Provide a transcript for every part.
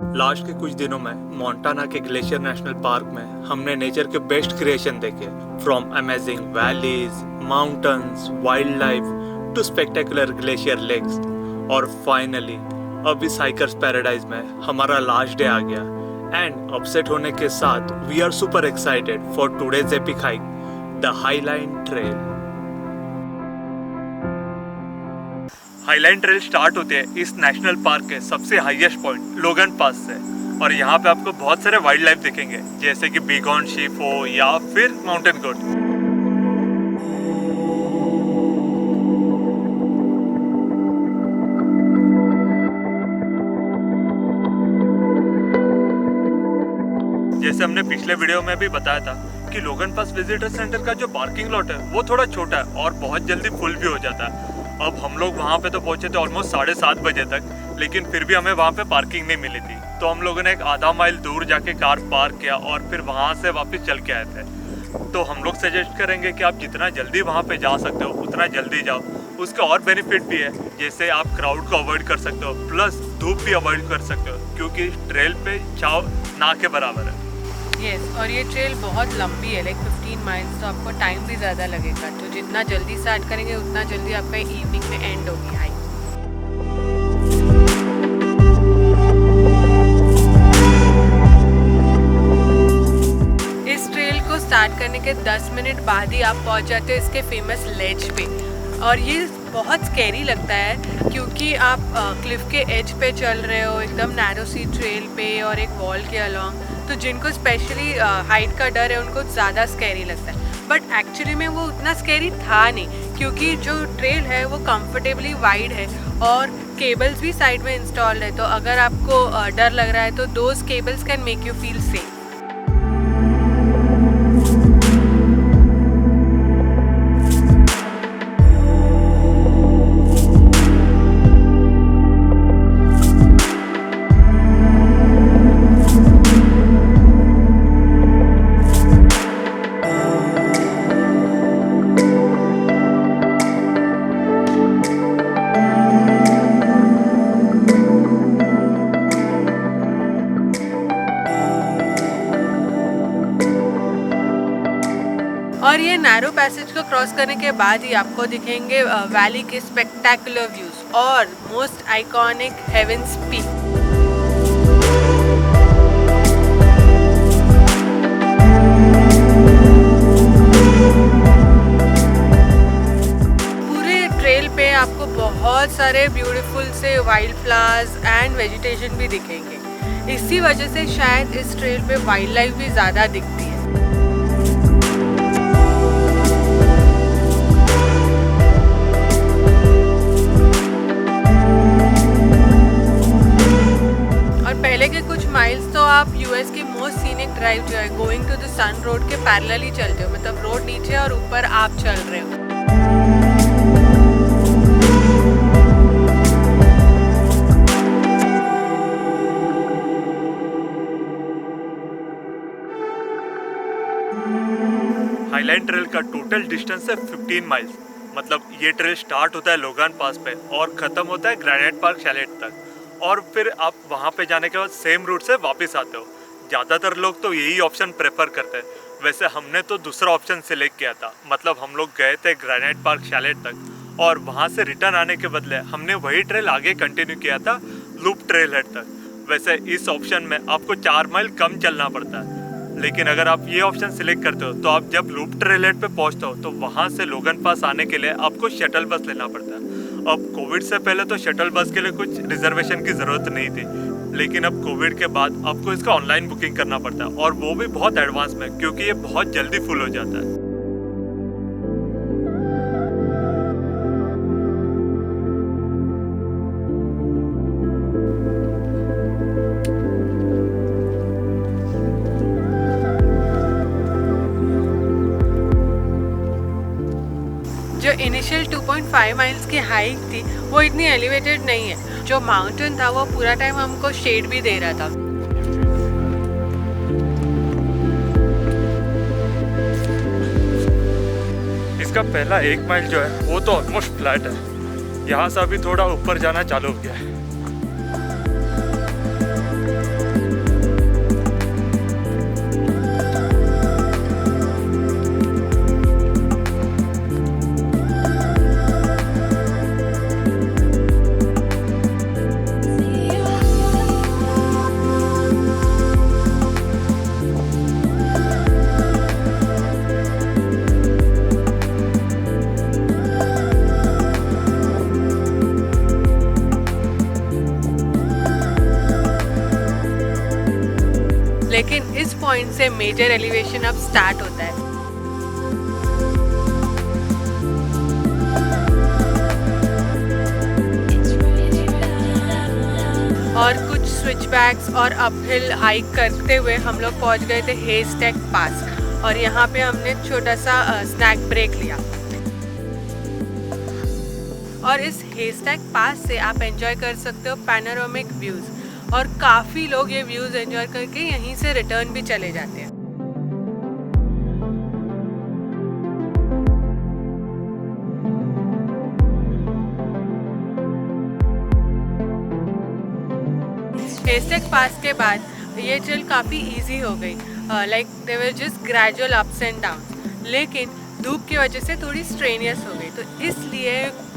Last के कुछ दिनों में मोंटाना के ग्लेशियर नेशनल पार्क में हमने नेचर के बेस्ट क्रिएशन देखे। From amazing valleys, mountains, wild life to spectacular glacier lakes. और फाइनली अब इस हाइकर्स पैराडाइज में हमारा लास्ट डे आ गया एंड अपसेट होने के साथ we are super excited for today's epic hike, the Highline trail. Highline trail start होते हैं इस नेशनल पार्क के सबसे हाईएस्ट पॉइंट लोगन पास से, और यहाँ पे आपको बहुत सारे वाइल्ड लाइफ दिखेंगे जैसे कि बिगॉन शीप हो या फिर माउंटेन गोट। जैसे हमने पिछले वीडियो में भी बताया था कि लोगन पास विजिटर सेंटर का जो पार्किंग लॉट है वो थोड़ा छोटा है और बहुत जल्दी फुल भी हो जाता है। अब हम लोग वहाँ पे तो पहुँचे थे ऑलमोस्ट 7:30 बजे तक, लेकिन फिर भी हमें वहाँ पे पार्किंग नहीं मिली थी। तो हम लोगों ने एक आधा माइल दूर जाके कार पार्क किया और फिर वहाँ से वापस चल के आए थे। तो हम लोग सजेस्ट करेंगे कि आप जितना जल्दी वहाँ पे जा सकते हो उतना जल्दी जाओ। उसका और बेनिफिट भी है, जैसे आप क्राउड को अवॉइड कर सकते हो, प्लस धूप भी अवॉइड कर सकते हो, क्योंकि ट्रेल पे छाव ना के बराबर है। यस, और ये ट्रेल बहुत लंबी है, लाइक 15 माइल्स, तो आपको टाइम भी ज़्यादा लगेगा। तो जितना जल्दी स्टार्ट करेंगे उतना जल्दी आपका इवनिंग में एंड होगी हाइक। इस ट्रेल को स्टार्ट करने के 10 मिनट बाद ही आप पहुंच जाते हो इसके फेमस लेज पे। और ये बहुत स्कैरी लगता है क्योंकि आप क्लिफ के एज पे चल रहे हो, एकदम नैरो सी ट्रेल पे और एक वॉल के अलॉन्ग। तो जिनको स्पेशली हाइट का डर है उनको ज़्यादा स्कैरी लगता है, बट एक्चुअली में वो उतना स्कैरी था नहीं, क्योंकि जो ट्रेल है वो कंफर्टेबली वाइड है और केबल्स भी साइड में इंस्टॉल्ड है। तो अगर आपको डर लग रहा है तो those cables can make you feel safe. और ये नैरो पैसेज को क्रॉस करने के बाद ही आपको दिखेंगे वैली के स्पेक्टेकुलर व्यूज और मोस्ट आइकॉनिक हेवंस पीक। पूरे ट्रेल पे आपको बहुत सारे ब्यूटीफुल से वाइल्ड फ्लावर्स एंड वेजिटेशन भी दिखेंगे। इसी वजह से शायद इस ट्रेल पे वाइल्ड लाइफ भी ज़्यादा दिखती है। पहले के कुछ माइल्स तो आप यूएस की मोस्ट सीनिक ड्राइव जो है Going to the Sun Road के पैरेलल ही चलते हो, मतलब रोड नीचे और ऊपर आप चल रहे हो। हाईलाइन ट्रेल का टोटल डिस्टेंस है 15 माइल्स। मतलब ये ट्रेल स्टार्ट होता है लोगान पास पे और खत्म होता है ग्रेनाइट पार्क शैलेट तक, और फिर आप वहाँ पे जाने के बाद सेम रूट से वापस आते हो। ज़्यादातर लोग तो यही ऑप्शन प्रेफर करते हैं, वैसे हमने तो दूसरा ऑप्शन सिलेक्ट किया था। मतलब हम लोग गए थे ग्रेनाइट पार्क शैलेट तक और वहाँ से रिटर्न आने के बदले हमने वही ट्रेल आगे कंटिन्यू किया था लूप ट्रेल हेड तक। वैसे इस ऑप्शन में आपको 4 माइल कम चलना पड़ता है, लेकिन अगर आप ये ऑप्शन सिलेक्ट करते हो तो आप जब लूप ट्रेल हेड पे पहुँचते हो तो वहाँ से लोगन पास आने के लिए आपको शटल बस लेना पड़ता है। अब कोविड से पहले तो शटल बस के लिए कुछ रिजर्वेशन की ज़रूरत नहीं थी, लेकिन अब कोविड के बाद आपको इसका ऑनलाइन बुकिंग करना पड़ता है, और वो भी बहुत एडवांस में, क्योंकि ये बहुत जल्दी फुल हो जाता है। जो इनिशियल 2.5 माइल्स की हाइक थी वो इतनी एलिवेटेड नहीं है। जो माउंटेन था वो पूरा टाइम हमको शेड भी दे रहा था। इसका पहला 1 माइल जो है वो तो ऑलमोस्ट फ्लैट है, यहाँ से अभी थोड़ा ऊपर जाना चालू हो गया है। लेकिन इस पॉइंट से मेजर एलिवेशन अब स्टार्ट होता है। और कुछ स्विचबैक्स और अपहिल हाइक करते हुए हम लोग पहुंच गए थे हेस्टैक पास, और यहाँ पे हमने छोटा सा स्नैक ब्रेक लिया। और इस हेस्टैक पास से आप एंजॉय कर सकते हो पैनोरामिक व्यूज़, और काफ़ी लोग ये व्यूज़ एंजॉय करके यहीं से रिटर्न भी चले जाते हैं। हेस्टैक पास के बाद ये चल काफ़ी इजी हो गई, like they were just gradual ups and down, लेकिन धूप की वजह से थोड़ी स्ट्रेनियस हो गई, तो इसलिए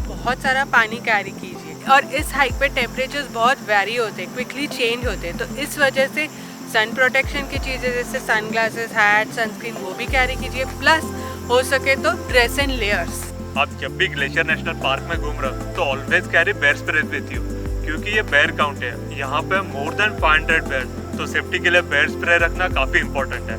बहुत सारा पानी कैरी कीजिए। और इस हाइक पे टेम्परेचर्स बहुत वेरी होते हैं, क्विकली चेंज होते हैं, तो इस वजह से सन प्रोटेक्शन की चीज़ें जैसे सन ग्लासेस, हैट, सनस्क्रीन वो भी कैरी कीजिए, प्लस हो सके तो ड्रेस इन लेयर्स। आप जब भी ग्लेशियर नेशनल पार्क में घूम रहे हो तो always carry bear spray with you, क्योंकि ये बेयर काउंट है, यहाँ पे मोर देन 500 बेयर, तो सेफ्टी के लिए बेयर स्प्रे रखना काफ़ी इम्पोर्टेंट है।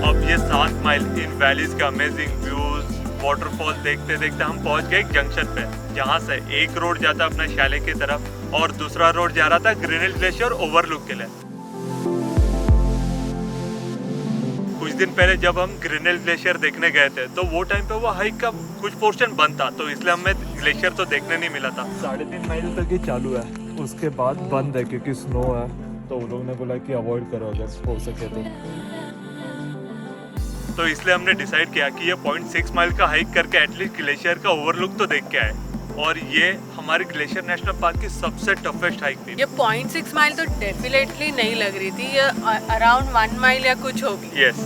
अब ये 7 माइल इन वैलीज के अमेजिंग व्यूज, वाटरफॉल देखते देखते हम पहुंच गए एक जंक्शन पे, जहाँ से एक रोड जाता अपना शैले की तरफ और दूसरा रोड जा रहा था ग्रीन हिल ग्लेशियर ओवरलुक के लिए। कुछ दिन पहले जब हम ग्रीन हिल ग्लेशियर देखने गए थे तो वो टाइम पे वो हाइक का कुछ पोर्शन बंद था, तो इसलिए हमें ग्लेशियर तो देखने नहीं मिला था। 3.5 माइल तक ही चालू है, उसके बाद बंद है क्योंकि स्नो है, तो वो लोग ने बोला कि अवॉइड करो अगर हो सके तो इसलिए हमने डिसाइड किया कि ये 0.6 माइल का हाइक करके एटलीस्ट ग्लेशियर का ओवरलुक तो देख के आए, और ये हमारे ग्लेशियर नेशनल पार्क की सबसे टफेस्ट हाइक थी। ये 0.6 माइल तो डेफिनेटली नहीं लग रही थी, ये अराउंड 1 माइल या कुछ होगी। यस।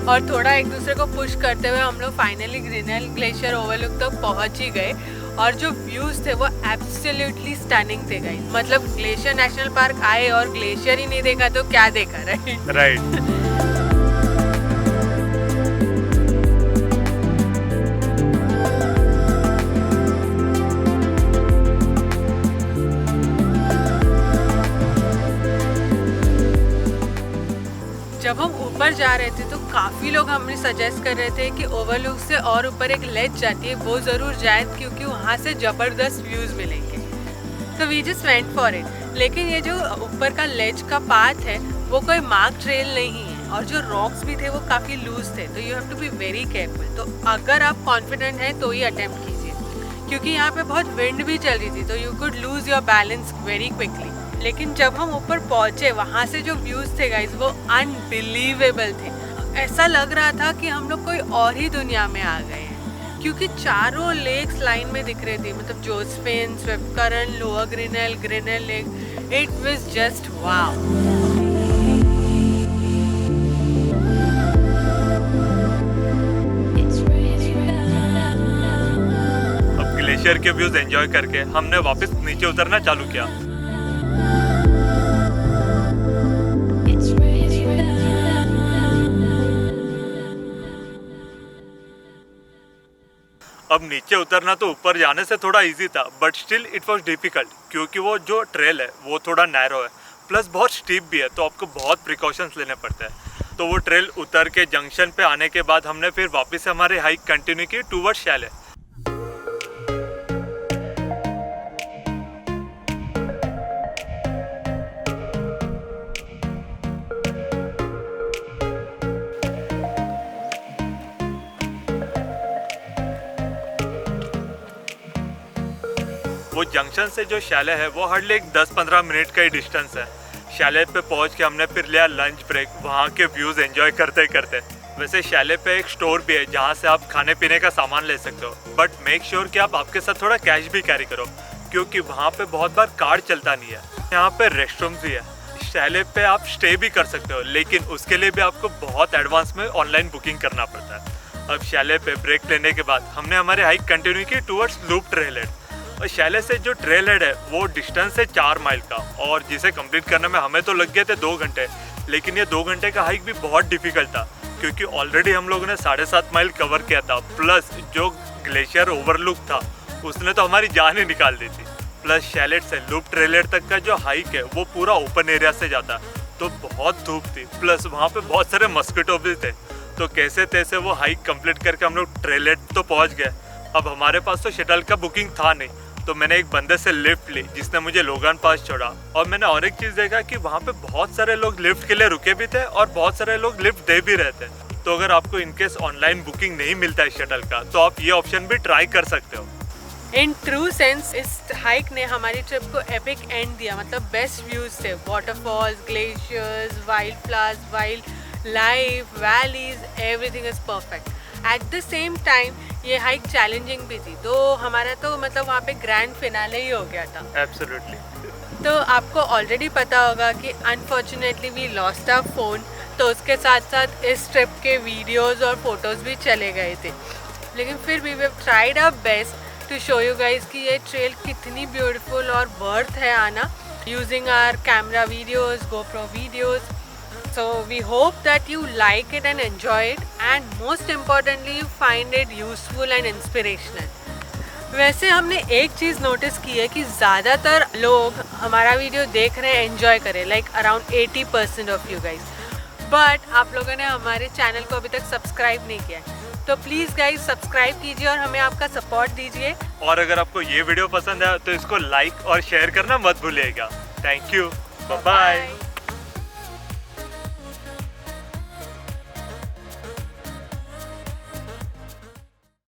और थोड़ा एक दूसरे को पुश करते हुए हम लोग finally Green Hill glacier overlook तक पहुंच ही गए, और जो व्यूज थे वो एब्सोल्युटली स्टनिंग थे गाइस। मतलब ग्लेशियर नेशनल पार्क आए और ग्लेशियर ही नहीं देखा तो क्या देखा, राइट? जब हम ऊपर जा रहे थे तो काफ़ी लोग हमें सजेस्ट कर रहे थे कि ओवरलुक से और ऊपर एक लेज जाती है, वो ज़रूर जाए क्योंकि वहाँ से ज़बरदस्त व्यूज़ मिलेंगे। तो we just went for it. लेकिन ये जो ऊपर का लेज का पाथ है वो कोई मार्क ट्रेल नहीं है, और जो रॉक्स भी थे वो काफ़ी लूज थे, तो you have to be very careful. तो अगर आप कॉन्फिडेंट हैं तो ही अटेम्प्ट कीजिए, क्योंकि यहाँ पे बहुत विंड भी चल रही थी, तो you could lose your balance very quickly. लेकिन जब हम ऊपर पहुंचे वहाँ से जो व्यूज थे गाइस वो अनबिलीवेबल थे। ऐसा लग रहा था कि हम लोग कोई और ही दुनिया में आ गए हैं, क्योंकि चारों लेक्स लाइन में दिख रही थी, मतलब Josephine, Swiftcurrent, lower Grinnell lake. It was just wow. अब ग्लेशियर के व्यूज एंजॉय करके हमने वापस नीचे उतरना चालू किया। अब नीचे उतरना तो ऊपर जाने से थोड़ा इजी था, but still it was difficult, क्योंकि वो जो ट्रेल है वो थोड़ा नैरो है, प्लस बहुत स्टीप भी है, तो आपको बहुत प्रिकॉशंस लेने पड़ते हैं। तो वो ट्रेल उतर के जंक्शन पे आने के बाद हमने फिर वापस से हमारी हाइक कंटिन्यू की टूवर्ड्स शैले। वो जंक्शन से जो शैले है वो हार्डली एक 10-15 मिनट का ही डिस्टेंस है। शैले पे पहुंच के हमने फिर लिया लंच ब्रेक, वहाँ के व्यूज़ एंजॉय करते करते। वैसे शैले पे एक स्टोर भी है जहाँ से आप खाने पीने का सामान ले सकते हो, बट मेक श्योर कि आप आपके साथ थोड़ा कैश भी कैरी करो, क्योंकि वहाँ पे बहुत बार कार्ड चलता नहीं है। यहाँ पे रेस्टरूम्स भी है। शैले पे आप स्टे भी कर सकते हो, लेकिन उसके लिए भी आपको बहुत एडवांस में ऑनलाइन बुकिंग करना पड़ता है। अब शैले पे ब्रेक लेने के बाद हमने हमारी हाइक कंटिन्यू की टूवर्ड्स लूप ट्रेल हेड। और शैले से जो ट्रेल हेड है वो डिस्टेंस है 4 माइल का, और जिसे कंप्लीट करने में हमें तो लग गए थे 2 घंटे। लेकिन ये 2 घंटे का हाइक भी बहुत डिफिकल्ट था, क्योंकि ऑलरेडी हम लोगों ने 7.5 माइल कवर किया था, प्लस जो ग्लेशियर ओवरलुक था उसने तो हमारी जान ही निकाल दी थी। प्लस शैलेट से लूप ट्रेल हेड तक का जो हाइक है वो पूरा ओपन एरिया से जाता, तो बहुत धूप थी, प्लस वहाँ पे बहुत सारे मस्किटो भी थे। तो कैसे तैसे वो हाइक कंप्लीट करके हम लोग ट्रेल हेड तो पहुँच गए। अब हमारे पास तो शटल का बुकिंग था नहीं, तो मैंने एक बंदे से लिफ्ट ली जिसने मुझे लोगान पास छोड़ा। और मैंने और एक चीज़ देखा कि वहाँ पे बहुत सारे लोग लिफ्ट के लिए रुके भी थे और बहुत सारे लोग लिफ्ट दे भी रहे थे। तो अगर आपको इनकेस ऑनलाइन बुकिंग नहीं मिलता है शटल का, तो आप ये ऑप्शन भी ट्राई कर सकते हो। इन ट्रू सेंस इस हाइक ने हमारी ट्रिप को एपिक एंड दिया। मतलब बेस्ट व्यूज थे, waterfalls, glaciers, wild flowers, wild life, valleys, everything is perfect. At the same time ये हाइक चैलेंजिंग भी थी, तो हमारा तो मतलब वहाँ पे ग्रैंड फिनाले ही हो गया था। एब्सोल्युटली। तो आपको ऑलरेडी पता होगा कि unfortunately we lost our phone, तो उसके साथ साथ इस ट्रिप के वीडियोस और फोटोज़ भी चले गए थे। लेकिन फिर भी we tried our best to show you guys कि ये ट्रेल कितनी ब्यूटीफुल और वर्थ है आना, using our camera videos, GoPro videos. So we hope that you like it and enjoy it, and most importantly you find it useful and inspirational. वैसे हमने एक चीज़ notice की है कि ज़्यादातर लोग हमारा वीडियो देख रहे हैं, एंजॉय करें, like around 80% of you guys. But आप लोगों ने हमारे चैनल को अभी तक सब्सक्राइब नहीं किया है, तो प्लीज़ गाइज सब्सक्राइब कीजिए और हमें आपका सपोर्ट दीजिए। और अगर आपको ये वीडियो पसंद है तो इसको लाइक और शेयर करना मत भूलिएगा। Thank you, bye bye.